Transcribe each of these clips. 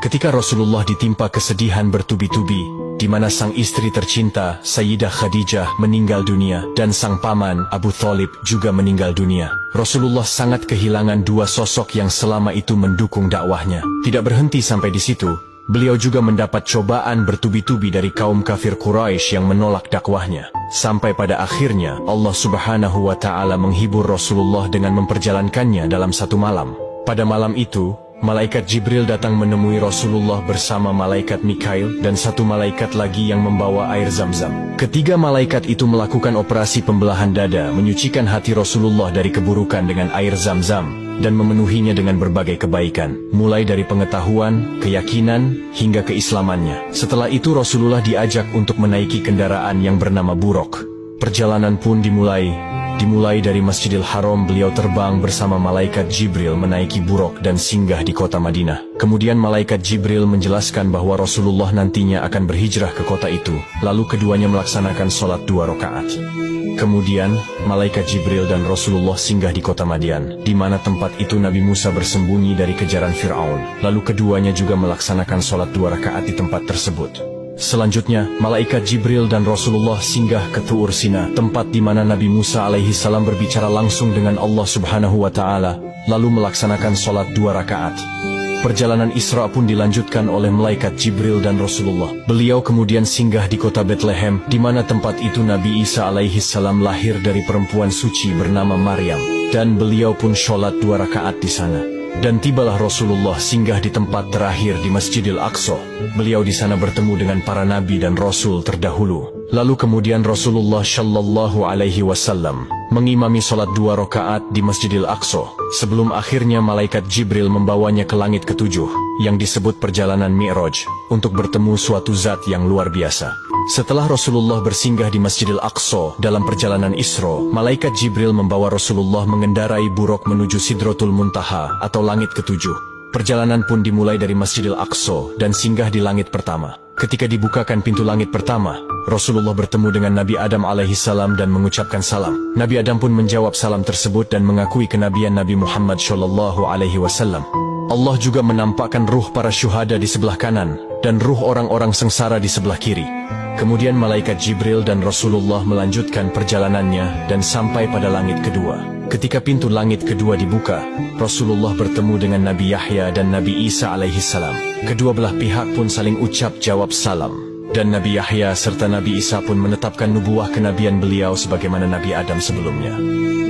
Ketika Rasulullah ditimpa kesedihan bertubi-tubi, di mana sang istri tercinta, Sayyidah Khadijah, meninggal dunia, dan sang paman, Abu Thalib, juga meninggal dunia. Rasulullah sangat kehilangan dua sosok yang selama itu mendukung dakwahnya. Tidak berhenti sampai di situ, beliau juga mendapat cobaan bertubi-tubi dari kaum kafir Quraisy yang menolak dakwahnya. Sampai pada akhirnya, Allah Subhanahu wa Ta'ala menghibur Rasulullah dengan memperjalankannya dalam satu malam. Pada malam itu, malaikat Jibril datang menemui Rasulullah bersama malaikat Mikail dan satu malaikat lagi yang membawa air Zam-Zam. Ketiga malaikat itu melakukan operasi pembelahan dada, menyucikan hati Rasulullah dari keburukan dengan air Zam-Zam, dan memenuhinya dengan berbagai kebaikan, mulai dari pengetahuan, keyakinan, hingga keislamannya. Setelah itu Rasulullah diajak untuk menaiki kendaraan yang bernama Buraq. Perjalanan pun dimulai dari Masjidil Haram. Beliau terbang bersama malaikat Jibril menaiki Buraq dan singgah di kota Madinah. Kemudian malaikat Jibril menjelaskan bahwa Rasulullah nantinya akan berhijrah ke kota itu. Lalu keduanya melaksanakan sholat 2 rakaat. Kemudian, malaikat Jibril dan Rasulullah singgah di kota Madian, di mana tempat itu Nabi Musa bersembunyi dari kejaran Fir'aun. Lalu keduanya juga melaksanakan sholat 2 rakaat di tempat tersebut. Selanjutnya, malaikat Jibril dan Rasulullah singgah ke Tur Sina, tempat di mana Nabi Musa alaihi salam berbicara langsung dengan Allah Subhanahu wa Ta'ala, lalu melaksanakan sholat 2 rakaat. Perjalanan Isra pun dilanjutkan oleh malaikat Jibril dan Rasulullah. Beliau kemudian singgah di kota Bethlehem, di mana tempat itu Nabi Isa alaihi salam lahir dari perempuan suci bernama Maryam, dan beliau pun sholat 2 rakaat di sana. Dan tibalah Rasulullah singgah di tempat terakhir di Masjidil Aqsa. Beliau di sana bertemu dengan para nabi dan rasul terdahulu. Lalu kemudian Rasulullah Shallallahu Alaihi Wasallam mengimami sholat 2 rakaat di Masjidil Aqsa, sebelum akhirnya malaikat Jibril membawanya ke langit ketujuh, yang disebut perjalanan Mi'raj, untuk bertemu suatu zat yang luar biasa. Setelah Rasulullah bersinggah di Masjidil Aqsa dalam perjalanan Isra, malaikat Jibril membawa Rasulullah mengendarai Buraq menuju Sidratul Muntaha atau langit ketujuh. Perjalanan pun dimulai dari Masjidil Aqsa dan singgah di langit pertama. Ketika dibukakan pintu langit pertama, Rasulullah bertemu dengan Nabi Adam alaihi salam dan mengucapkan salam. Nabi Adam pun menjawab salam tersebut dan mengakui kenabian Nabi Muhammad Shallallahu Alaihi Wasallam. Allah juga menampakkan ruh para syuhada di sebelah kanan dan ruh orang-orang sengsara di sebelah kiri. Kemudian malaikat Jibril dan Rasulullah melanjutkan perjalanannya dan sampai pada langit kedua. Ketika pintu langit kedua dibuka, Rasulullah bertemu dengan Nabi Yahya dan Nabi Isa alaihi salam. Kedua belah pihak pun saling ucap jawab salam. Dan Nabi Yahya serta Nabi Isa pun menetapkan nubuah kenabian beliau sebagaimana Nabi Adam sebelumnya.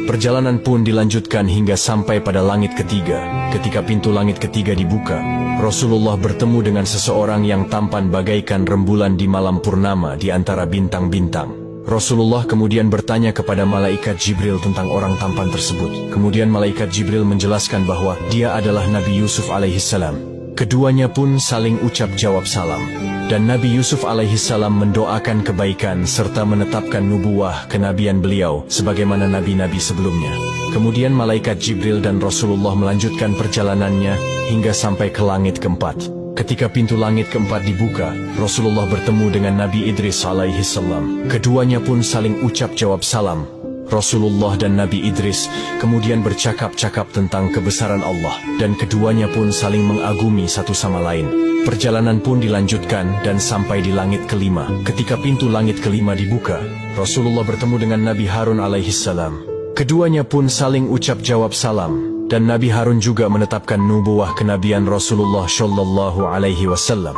Perjalanan pun dilanjutkan hingga sampai pada langit ketiga. Ketika pintu langit ketiga dibuka, Rasulullah bertemu dengan seseorang yang tampan bagaikan rembulan di malam purnama di antara bintang-bintang. Rasulullah kemudian bertanya kepada malaikat Jibril tentang orang tampan tersebut. Kemudian malaikat Jibril menjelaskan bahwa dia adalah Nabi Yusuf alaihi salam. Keduanya pun saling ucap jawab salam. Dan Nabi Yusuf alaihi salam mendoakan kebaikan serta menetapkan nubuah kenabian beliau sebagaimana nabi-nabi sebelumnya. Kemudian malaikat Jibril dan Rasulullah melanjutkan perjalanannya hingga sampai ke langit keempat. Ketika pintu langit keempat dibuka, Rasulullah bertemu dengan Nabi Idris alaihi salam. Keduanya pun saling ucap jawab salam. Rasulullah dan Nabi Idris kemudian bercakap-cakap tentang kebesaran Allah, dan keduanya pun saling mengagumi satu sama lain. Perjalanan pun dilanjutkan dan sampai di langit kelima. Ketika pintu langit kelima dibuka, Rasulullah bertemu dengan Nabi Harun alaihi salam. Keduanya pun saling ucap jawab salam. Dan Nabi Harun juga menetapkan nubuah kenabian Rasulullah Shallallahu Alaihi Wasallam.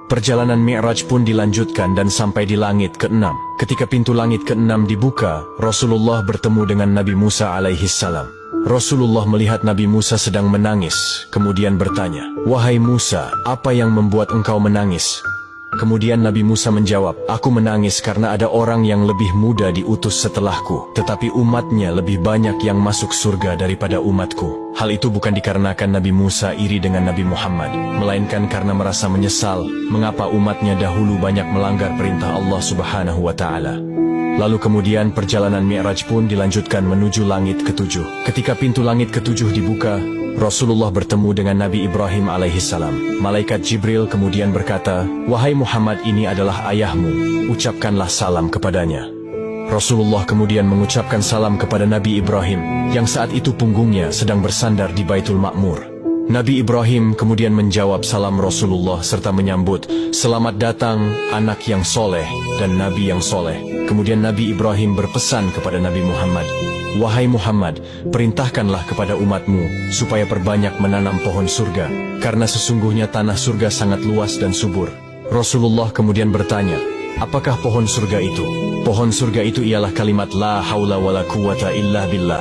Perjalanan Mi'raj pun dilanjutkan dan sampai di langit ke-6. Ketika pintu langit ke-6 dibuka, Rasulullah bertemu dengan Nabi Musa alaihi salam. Rasulullah melihat Nabi Musa sedang menangis, kemudian bertanya, "Wahai Musa, apa yang membuat engkau menangis?" Kemudian Nabi Musa menjawab, "Aku menangis karena ada orang yang lebih muda diutus setelahku, tetapi umatnya lebih banyak yang masuk surga daripada umatku." Hal itu bukan dikarenakan Nabi Musa iri dengan Nabi Muhammad, melainkan karena merasa menyesal mengapa umatnya dahulu banyak melanggar perintah Allah Subhanahu wa Ta'ala. Lalu kemudian perjalanan Mi'raj pun dilanjutkan menuju langit ketujuh. Ketika pintu langit ketujuh dibuka, Rasulullah bertemu dengan Nabi Ibrahim alaihi salam. Malaikat Jibril kemudian berkata, "Wahai Muhammad, ini adalah ayahmu, ucapkanlah salam kepadanya." Rasulullah kemudian mengucapkan salam kepada Nabi Ibrahim, yang saat itu punggungnya sedang bersandar di Baitul Ma'mur. Nabi Ibrahim kemudian menjawab salam Rasulullah serta menyambut, "Selamat datang anak yang soleh dan Nabi yang soleh." Kemudian Nabi Ibrahim berpesan kepada Nabi Muhammad, "Wahai Muhammad, perintahkanlah kepada umatmu supaya perbanyak menanam pohon surga, karena sesungguhnya tanah surga sangat luas dan subur." Rasulullah kemudian bertanya, "Apakah pohon surga itu?" Pohon surga itu ialah kalimat la haula wala quwata illa billah.